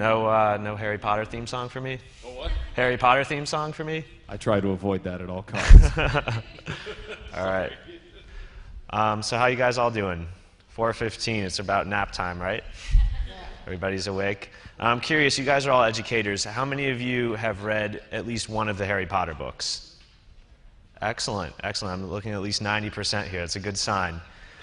No Harry Potter theme song for me? Oh, what? Harry Potter theme song for me? I try to avoid that at all costs. All right. So how you guys all doing? 4:15, it's about nap time, right? Everybody's awake? I'm curious, you guys are all educators. How many of you have read at least one of the Harry Potter books? Excellent, excellent. I'm looking at least 90% here. It's a good sign.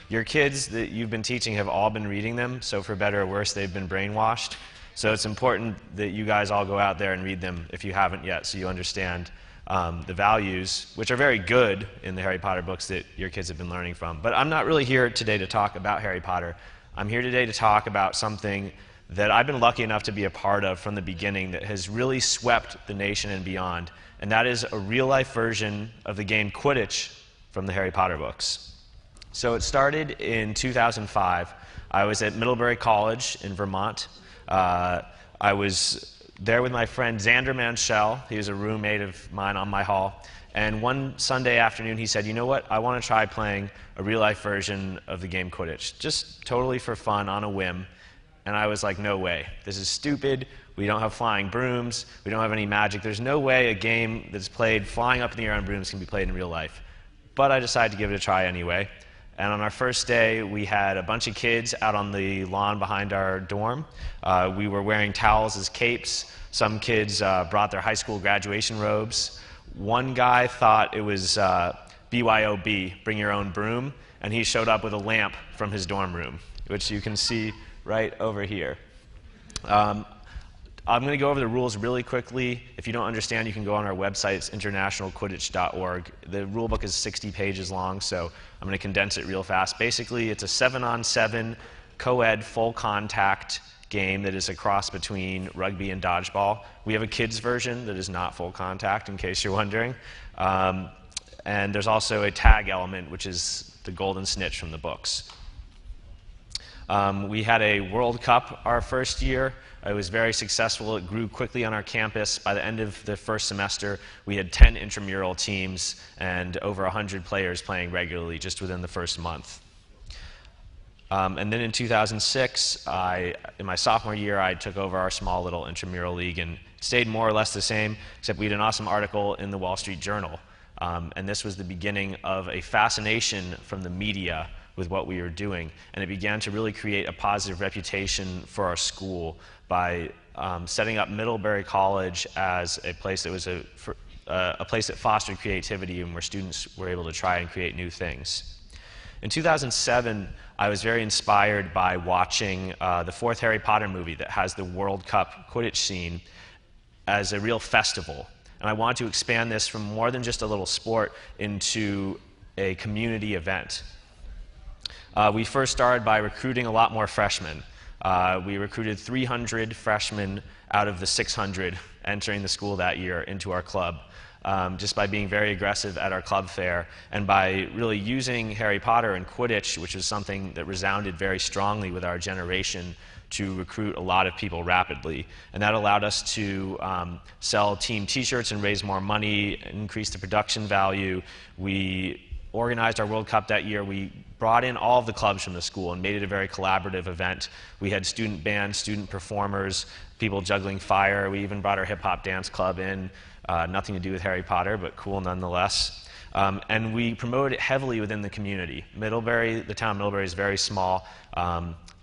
Your kids that you've been teaching have all been reading them, so for better or worse, they've been brainwashed. So it's important that you guys all go out there and read them if you haven't yet, so you understand the values, which are very good in the Harry Potter books that your kids have been learning from. But I'm not really here today to talk about Harry Potter. I'm here today to talk about something that I've been lucky enough to be a part of from the beginning that has really swept the nation and beyond, and that is a real-life version of the game Quidditch from the Harry Potter books. So it started in 2005. I was at Middlebury College in Vermont. I was there with my friend Xander Manshell. He was a roommate of mine on my hall. And one Sunday afternoon, he said, you know what, I want to try playing a real-life version of the game Quidditch, just totally for fun, on a whim. And I was like, no way. This is stupid. We don't have flying brooms. We don't have any magic. There's no way a game that's played flying up in the air on brooms can be played in real life. But I decided to give it a try anyway. And on our first day, we had a bunch of kids out on the lawn behind our dorm. We were wearing towels as capes. Some kids brought their high school graduation robes. One guy thought it was BYOB, bring your own broom, and he showed up with a lamp from his dorm room, which you can see right over here. I'm going to go over the rules really quickly. If you don't understand, you can go on our website. It's internationalquidditch.org. The rule book is 60 pages long, so I'm going to condense it real fast. Basically, it's a 7-on-7 co-ed full contact game that is a cross between rugby and dodgeball. We have a kids version that is not full contact, in case you're wondering. And there's also a tag element, which is the golden snitch from the books. We had a World Cup our first year. It was very successful. It grew quickly on our campus. By the end of the first semester, we had 10 intramural teams and over 100 players playing regularly just within the first month. And then in 2006, in my sophomore year, I took over our small little intramural league and stayed more or less the same, except we had an awesome article in the Wall Street Journal. And this was the beginning of a fascination from the media with what we were doing, and it began to really create a positive reputation for our school by setting up Middlebury College as a place that was a place that fostered creativity and where students were able to try and create new things. In 2007, I was very inspired by watching the fourth Harry Potter movie that has the World Cup Quidditch scene as a real festival. And I wanted to expand this from more than just a little sport into a community event. We first started by recruiting a lot more freshmen. We recruited 300 freshmen out of the 600 entering the school that year into our club, just by being very aggressive at our club fair and by really using Harry Potter and Quidditch, which was something that resounded very strongly with our generation, to recruit a lot of people rapidly. And that allowed us to sell team t-shirts and raise more money, increase the production value. We organized our World Cup that year. We brought in all of the clubs from the school and made it a very collaborative event. We had student bands, student performers, people juggling fire. We even brought our hip-hop dance club in. Nothing to do with Harry Potter, but cool nonetheless. And we promoted it heavily within the community. Middlebury, the town of Middlebury is very small.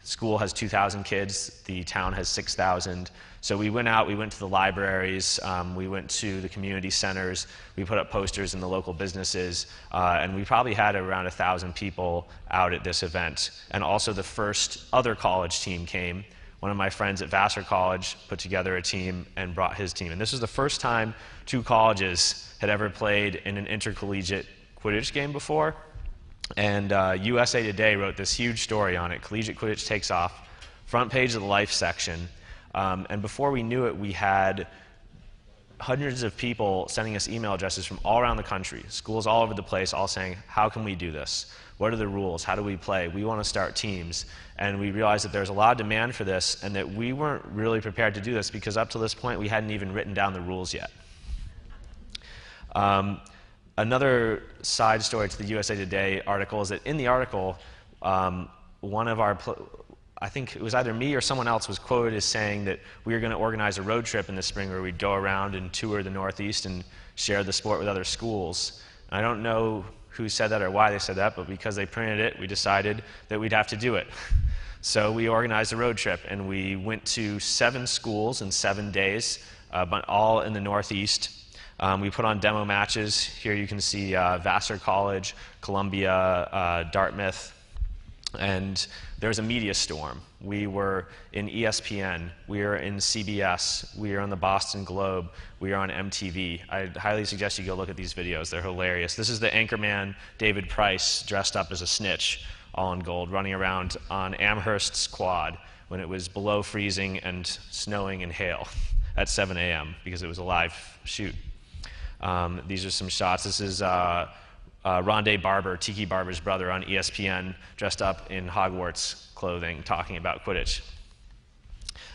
School has 2,000 kids. The town has 6,000. So we went out, we went to the libraries, we went to the community centers, we put up posters in the local businesses, and we probably had around 1,000 people out at this event. And also the first other college team came. One of my friends at Vassar College put together a team and brought his team. And this was the first time 2 colleges had ever played in an intercollegiate Quidditch game before. And USA Today wrote this huge story on it. Collegiate Quidditch takes off. Front page of the Life section. And before we knew it, we had hundreds of people sending us email addresses from all around the country, schools all over the place, all saying, how can we do this? What are the rules? How do we play? We want to start teams. And we realized that there's a lot of demand for this and that we weren't really prepared to do this because up to this point, we hadn't even written down the rules yet. Another side story to the USA Today article is that in the article, I think it was either me or someone else was quoted as saying that we were going to organize a road trip in the spring where we'd go around and tour the Northeast and share the sport with other schools. And I don't know who said that or why they said that, but because they printed it, we decided that we'd have to do it. So we organized a road trip, and we went to 7 schools in 7 days, but all in the Northeast. We put on demo matches. Here you can see Vassar College, Columbia, Dartmouth, and there was a media storm. We were in ESPN, we were in CBS, we were on the Boston Globe, we were on MTV. I highly suggest you go look at these videos, they're hilarious. This is the anchorman, David Price, dressed up as a snitch, all in gold, running around on Amherst's quad when it was below freezing and snowing in hail at 7 a.m. because it was a live shoot. These are some shots. This is Rondé Barber, Tiki Barber's brother, on ESPN, dressed up in Hogwarts clothing, talking about Quidditch.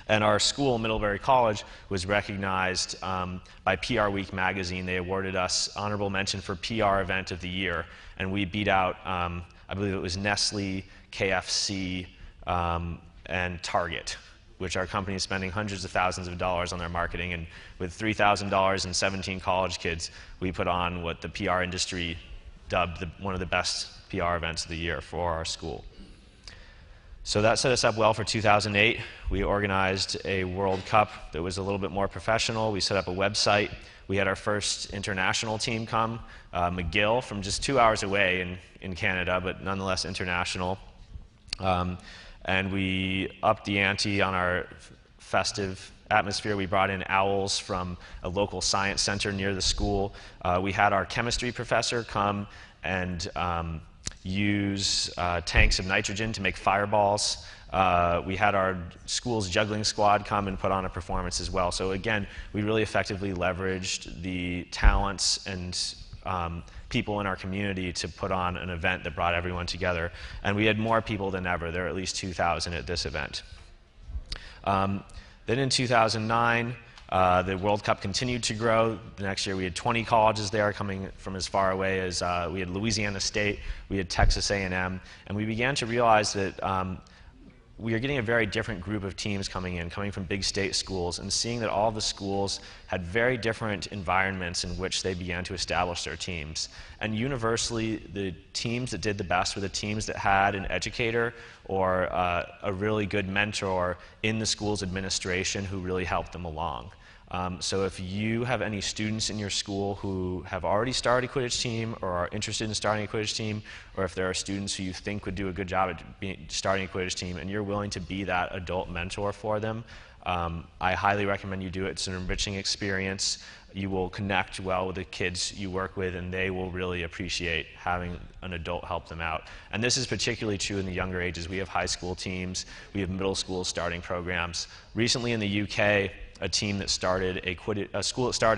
And our school, Middlebury College, was recognized by PR Week magazine. They awarded us honorable mention for PR event of the year, and we beat out, I believe it was Nestle, KFC, and Target, which are companies spending hundreds of thousands of dollars on their marketing. And with $3,000 and 17 college kids, we put on what the PR industry dubbed one of the best PR events of the year for our school. So that set us up well for 2008. We organized a World Cup that was a little bit more professional. We set up a website. We had our first international team come, McGill, from just 2 hours away in Canada, but nonetheless international. And we upped the ante on our festive atmosphere. We brought in owls from a local science center near the school. We had our chemistry professor come and use tanks of nitrogen to make fireballs. We had our school's juggling squad come and put on a performance as well. So again, we really effectively leveraged the talents and people in our community to put on an event that brought everyone together. And we had more people than ever. There were at least 2,000 at this event. Then in 2009, the World Cup continued to grow. The next year we had 20 colleges there coming from as far away as we had Louisiana State, we had Texas A&M, and we began to realize that we are getting a very different group of teams coming from big state schools, and seeing that all of the schools had very different environments in which they began to establish their teams. And universally, the teams that did the best were the teams that had an educator or a really good mentor in the school's administration who really helped them along. So if you have any students in your school who have already started a Quidditch team or are interested in starting a Quidditch team, or if there are students who you think would do a good job at starting a Quidditch team and you're willing to be that adult mentor for them, I highly recommend you do it. It's an enriching experience. You will connect well with the kids you work with, and they will really appreciate having an adult help them out. And this is particularly true in the younger ages. We have high school teams. We have middle school starting programs. Recently in the UK, a school that started a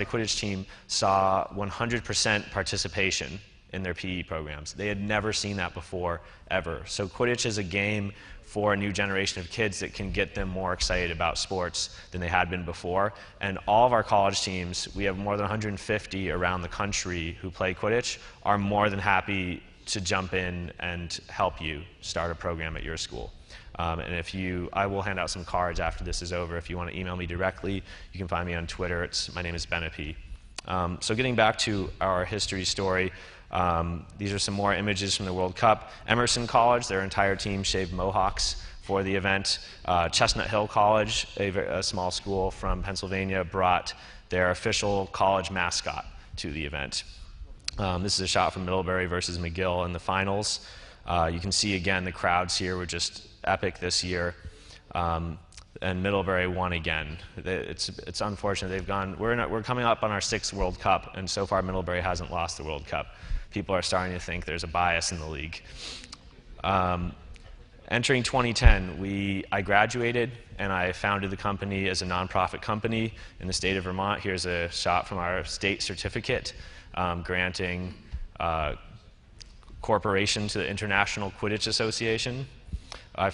Quidditch team saw 100% participation in their PE programs. They had never seen that before, ever. So Quidditch is a game for a new generation of kids that can get them more excited about sports than they had been before. And all of our college teams, we have more than 150 around the country who play Quidditch, are more than happy to jump in and help you start a program at your school. And I will hand out some cards after this is over. If you want to email me directly, you can find me on Twitter. My name is Benepe. So getting back to our history story, these are some more images from the World Cup. Emerson College, their entire team shaved mohawks for the event. Chestnut Hill College, a small school from Pennsylvania, brought their official college mascot to the event. This is a shot from Middlebury versus McGill in the finals. You can see again the crowds here were just epic this year, and Middlebury won again. It's unfortunate we're coming up on our 6th World Cup, and so far Middlebury hasn't lost the World Cup. People are starting to think there's a bias in the league. Entering 2010, I graduated and I founded the company as a nonprofit company in the state of Vermont. Here's a shot from our state certificate granting corporation to the International Quidditch Association. I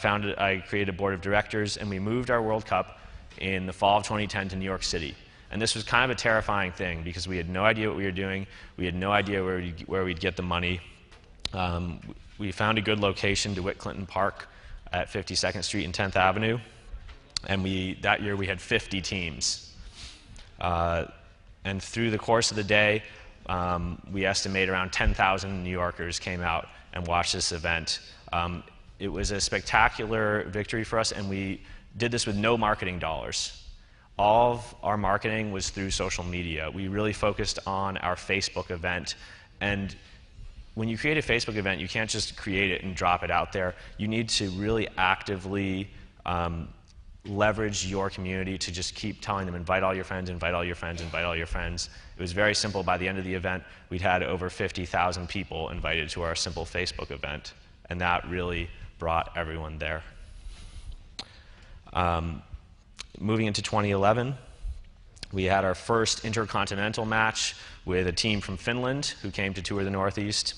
created a board of directors, and we moved our World Cup in the fall of 2010 to New York City. And this was kind of a terrifying thing because we had no idea what we were doing. We had no idea where we'd get the money. We found a good location, DeWitt Clinton Park, at 52nd Street and 10th Avenue. And that year we had 50 teams. And through the course of the day, we estimate around 10,000 New Yorkers came out and watched this event. It was a spectacular victory for us, and we did this with no marketing dollars. All of our marketing was through social media. We really focused on our Facebook event. And when you create a Facebook event, you can't just create it and drop it out there. You need to really actively leverage your community to just keep telling them, invite all your friends, invite all your friends, invite all your friends. It was very simple. By the end of the event, we'd had over 50,000 people invited to our simple Facebook event, and that really brought everyone there. Moving into 2011, we had our first intercontinental match with a team from Finland who came to tour the Northeast.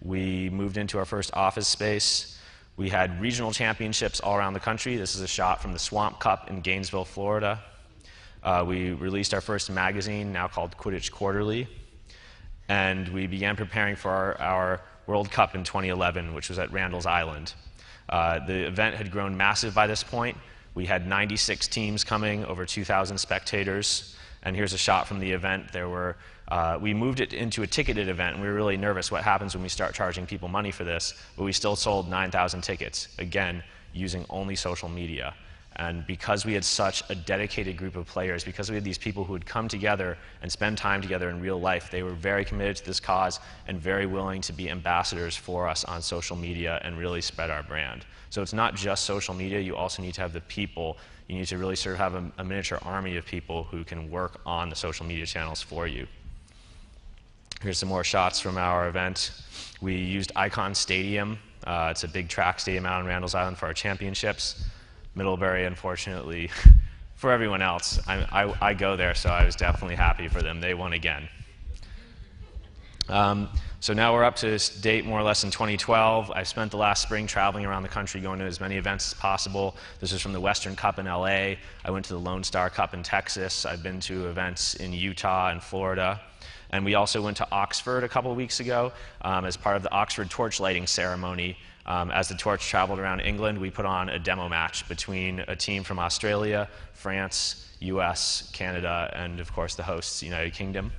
We moved into our first office space. We had regional championships all around the country. This is a shot from the Swamp Cup in Gainesville, Florida. We released our first magazine, now called Quidditch Quarterly. And we began preparing for our World Cup in 2011, which was at Randall's Island. The event had grown massive by this point. We had 96 teams coming, over 2,000 spectators. And here's a shot from the event. We moved it into a ticketed event, and we were really nervous what happens when we start charging people money for this, but we still sold 9,000 tickets, again, using only social media. And because we had such a dedicated group of players, because we had these people who would come together and spend time together in real life, they were very committed to this cause and very willing to be ambassadors for us on social media and really spread our brand. So it's not just social media, you also need to have the people. You need to really sort of have a miniature army of people who can work on the social media channels for you. Here's some more shots from our event. We used Icon Stadium. It's a big track stadium out on Randall's Island for our championships. Middlebury, unfortunately, for everyone else. I go there, so I was definitely happy for them. They won again. So now we're up to this date more or less in 2012. I spent the last spring traveling around the country, going to as many events as possible. This is from the Western Cup in LA. I went to the Lone Star Cup in Texas. I've been to events in Utah and Florida. And we also went to Oxford a couple of weeks ago as part of the Oxford torch lighting ceremony. As the torch traveled around England, we put on a demo match between a team from Australia, France, US, Canada, and of course the hosts, United Kingdom.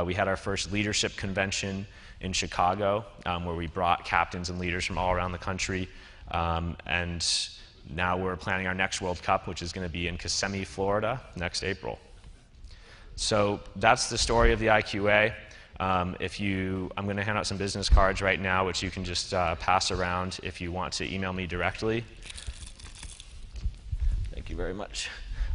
We had our first leadership convention in Chicago, where we brought captains and leaders from all around the country. And now we're planning our next World Cup, which is going to be in Kissimmee, Florida, next April. So that's the story of the IQA. I'm going to hand out some business cards right now, which you can just pass around if you want to email me directly. Thank you very much.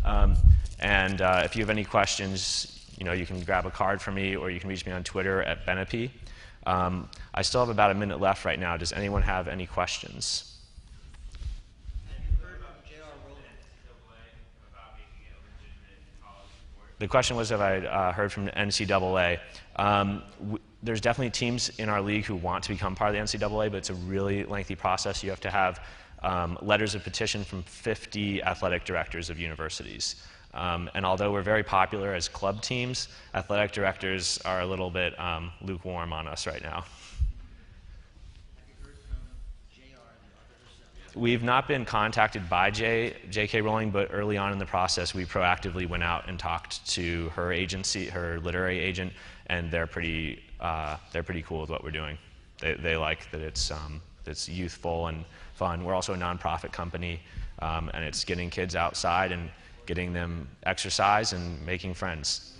If you have any questions, you can grab a card from me, or you can reach me on Twitter at Benepe. I still have about a minute left right now. Does anyone have any questions? The question was if I heard from the NCAA. There's definitely teams in our league who want to become part of the NCAA, but it's a really lengthy process. You have to have letters of petition from 50 athletic directors of universities. And although we're very popular as club teams, athletic directors are a little bit lukewarm on us right now. We've not been contacted by J.K. Rowling, but early on in the process, we proactively went out and talked to her agency, her literary agent, and they're pretty cool with what we're doing. They like that it's youthful and fun. We're also a nonprofit company, and it's getting kids outside and getting them exercise and making friends.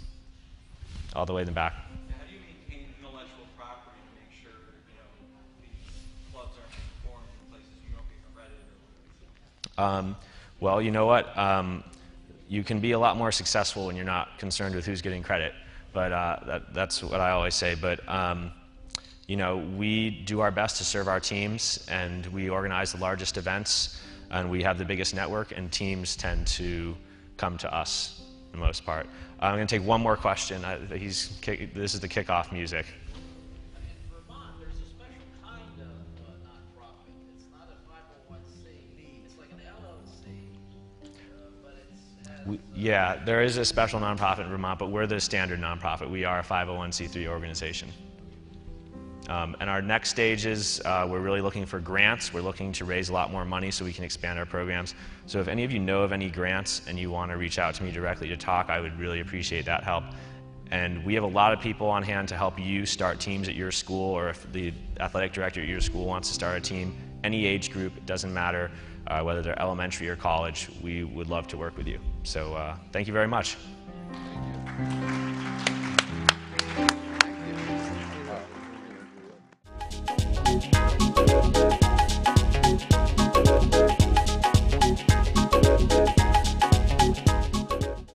All the way in the back. How do you maintain intellectual property to make sure these clubs aren't performed in places you don't get credit? Well, you know what? You can be a lot more successful when you're not concerned with who's getting credit. But that's what I always say. But we do our best to serve our teams, and we organize the largest events, and we have the biggest network, and teams tend to come to us for the most part. I'm going to take one more question. This is the kickoff music. In Vermont, there's a special kind of nonprofit. It's not a 501c. It's like an LLC, but Yeah, there is a special nonprofit in Vermont, but we're the standard nonprofit. We are a 501c3 organization. And our next stage is we're really looking for grants. We're looking to raise a lot more money so we can expand our programs. So if any of you know of any grants and you want to reach out to me directly to talk, I would really appreciate that help. And we have a lot of people on hand to help you start teams at your school, or if the athletic director at your school wants to start a team, any age group, it doesn't matter, whether they're elementary or college, we would love to work with you. So thank you very much. Thank you.